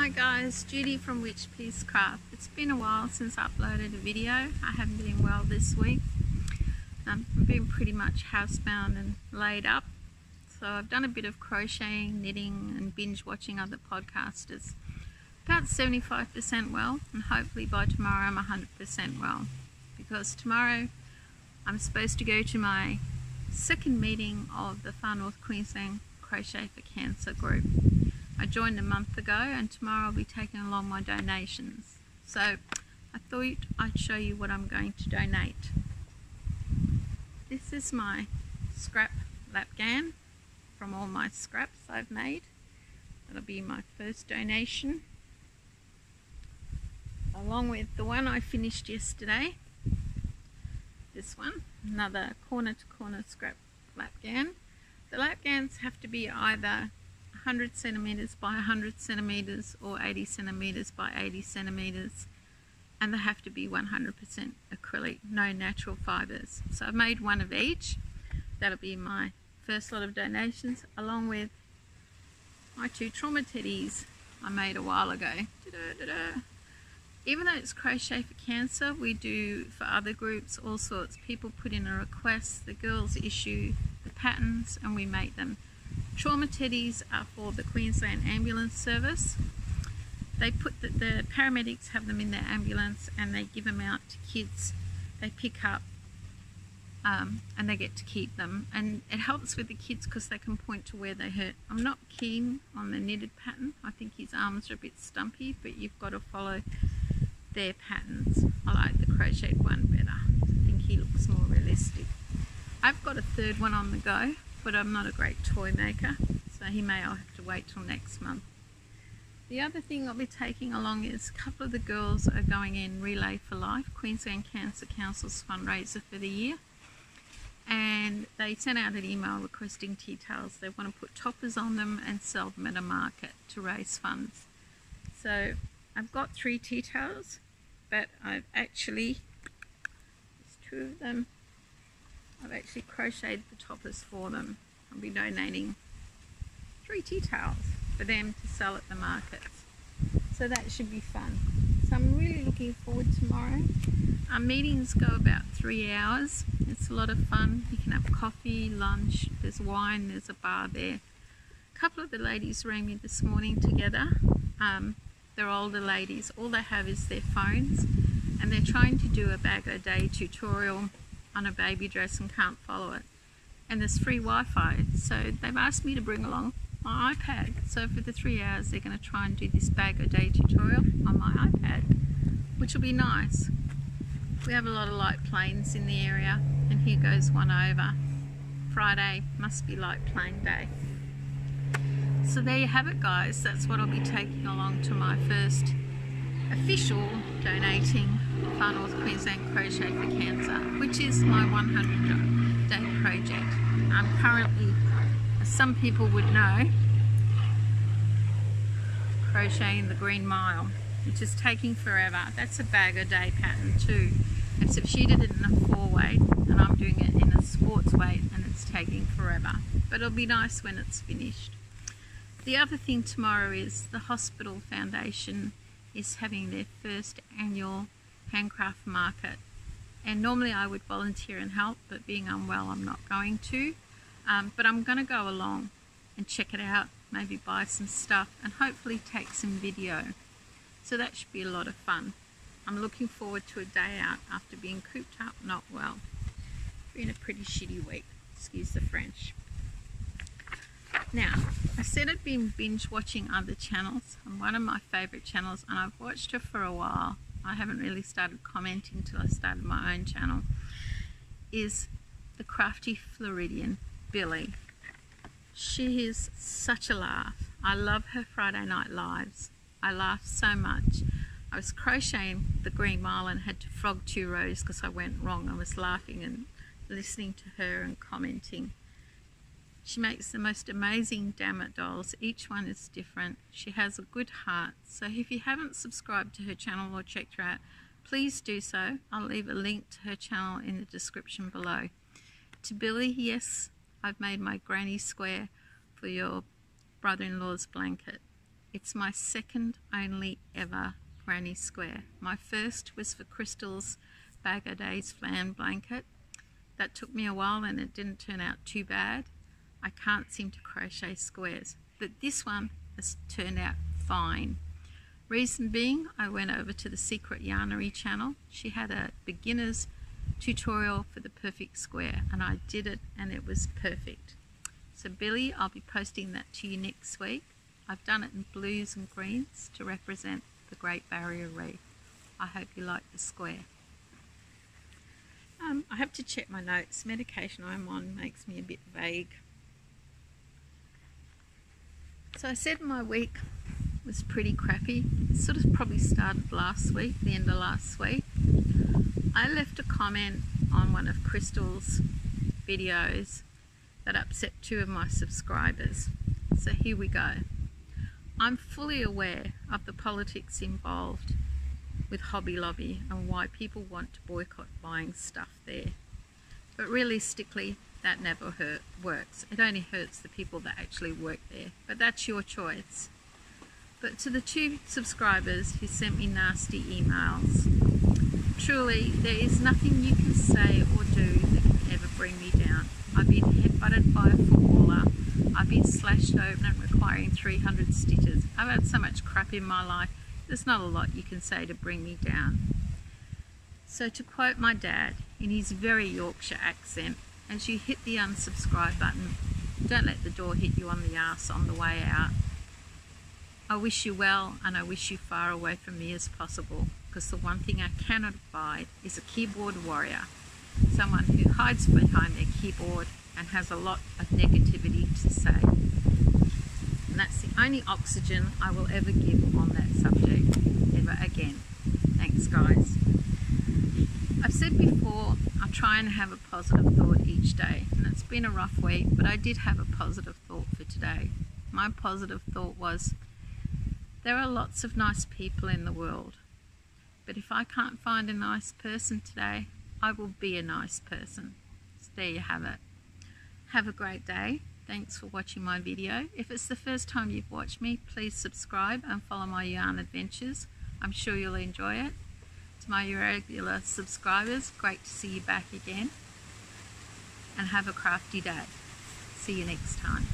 Hi guys, Judy from Witch Peace Craft. It's been a while since I uploaded a video. I haven't been well this week. I've been pretty much housebound and laid up. So I've done a bit of crocheting, knitting and binge watching other podcasters. About 75% well, and hopefully by tomorrow I'm 100% well. Because tomorrow I'm supposed to go to my second meeting of the Far North Queensland Crochet for Cancer group. I joined a month ago and tomorrow I'll be taking along my donations. So I thought I'd show you what I'm going to donate. This is my scrap lapgan from all my scraps I've made. That'll be my first donation. Along with the one I finished yesterday. This one, another corner to corner scrap lapgan. The lapgans have to be either 100 centimeters by 100 centimeters or 80 centimeters by 80 centimeters, and they have to be 100% acrylic, no natural fibers. So I've made one of each. That'll be my first lot of donations, along with my two trauma teddies I made a while ago. Even though it's Crochet for Cancer, we do for other groups all sorts. People put in a request, the girls issue the patterns and we make them. Trauma teddies are for the Queensland Ambulance Service. They put the paramedics have them in their ambulance and they give them out to kids. They pick up and they get to keep them. And it helps with the kids because they can point to where they hurt. I'm not keen on the knitted pattern. I think his arms are a bit stumpy, but you've got to follow their patterns. I like the crocheted one better. I think he looks more realistic. I've got a third one on the go, but I'm not a great toy maker, so I'll have to wait till next month. The other thing I'll be taking along is a couple of the girls are going in Relay for Life, Queensland Cancer Council's fundraiser for the year, and they sent out an email requesting tea towels. They want to put toppers on them and sell them at a market to raise funds. So I've got 3 tea towels, but there's 2 of them. I've actually crocheted the toppers for them. I'll be donating 3 tea towels for them to sell at the markets. So that should be fun. So I'm really looking forward to tomorrow. Our meetings go about 3 hours. It's a lot of fun. You can have coffee, lunch, there's wine, there's a bar there. A couple of the ladies rang me this morning together. They're older ladies. All they have is their phones and they're trying to do a bag a day tutorial on a baby dress and can't follow it, and there's free Wi-Fi, so they've asked me to bring along my iPad. So for the 3 hours they're going to try and do this bag a day tutorial on my iPad, which will be nice. We have a lot of light planes in the area, and here goes one over. Friday must be light plane day. So there you have it guys, that's what I'll be taking along to my first official donating Far North Queensland Crochet for Cancer, which is my 100-day project. I'm currently, as some people would know, crocheting the Green Mile, which is taking forever. That's a bag a day pattern too, except she did it in a 4-weight and I'm doing it in a sports weight and it's taking forever. But it'll be nice when it's finished. The other thing tomorrow is the Hospital Foundation is having their first annual handcraft market, and normally I would volunteer and help, but being unwell I'm not going to, but I'm going to go along and check it out, maybe buy some stuff and hopefully take some video. So that should be a lot of fun. I'm looking forward to a day out after being cooped up, not well. It's been a pretty shitty week, excuse the French. Now, I said I'd been binge watching other channels, and one of my favourite channels, and I've watched her for a while, I haven't really started commenting until I started my own channel, is the Crafty Floridian, Billy. She is such a laugh. I love her Friday night lives. I laugh so much. I was crocheting the Green Mile and had to frog 2 rows because I went wrong. I was laughing and listening to her and commenting. She makes the most amazing Dammit dolls. Each one is different. She has a good heart. So if you haven't subscribed to her channel or checked her out, please do so. I'll leave a link to her channel in the description below. To Billy, yes, I've made my granny square for your brother-in-law's blanket. It's my second only ever granny square. My first was for Crystal's Bag O' Days flan blanket. That took me a while and it didn't turn out too bad. I can't seem to crochet squares, but this one has turned out fine. Reason being, I went over to the Secret Yarnery channel. She had a beginner's tutorial for the perfect square and I did it and it was perfect. So Billy, I'll be posting that to you next week. I've done it in blues and greens to represent the Great Barrier Reef. I hope you like the square. I have to check my notes. Medication I'm on makes me a bit vague. So I said my week was pretty crappy. It sort of probably started last week, the end of last week. I left a comment on one of Crystal's videos that upset 2 of my subscribers. So here we go. I'm fully aware of the politics involved with Hobby Lobby and why people want to boycott buying stuff there. But realistically, that never works. It only hurts the people that actually work there. But that's your choice. But to the 2 subscribers who sent me nasty emails, truly, there is nothing you can say or do that can ever bring me down. I've been headbutted by a footballer. I've been slashed open and requiring 300 stitches. I've had so much crap in my life. There's not a lot you can say to bring me down. So to quote my dad in his very Yorkshire accent, as you hit the unsubscribe button, don't let the door hit you on the arse on the way out. I wish you well and I wish you far away from me as possible, because the one thing I cannot abide is a keyboard warrior, someone who hides behind their keyboard and has a lot of negativity to say. And that's the only oxygen I will ever give on that subject, ever again. Thanks guys. I've said before, I try and have a positive thought each day, and it's been a rough week, but I did have a positive thought for today. My positive thought was, there are lots of nice people in the world, but if I can't find a nice person today, I will be a nice person. So there you have it. Have a great day. Thanks for watching my video. If it's the first time you've watched me, please subscribe and follow my yarn adventures. I'm sure you'll enjoy it. To my regular subscribers, great to see you back again. And have a crafty day. See you next time.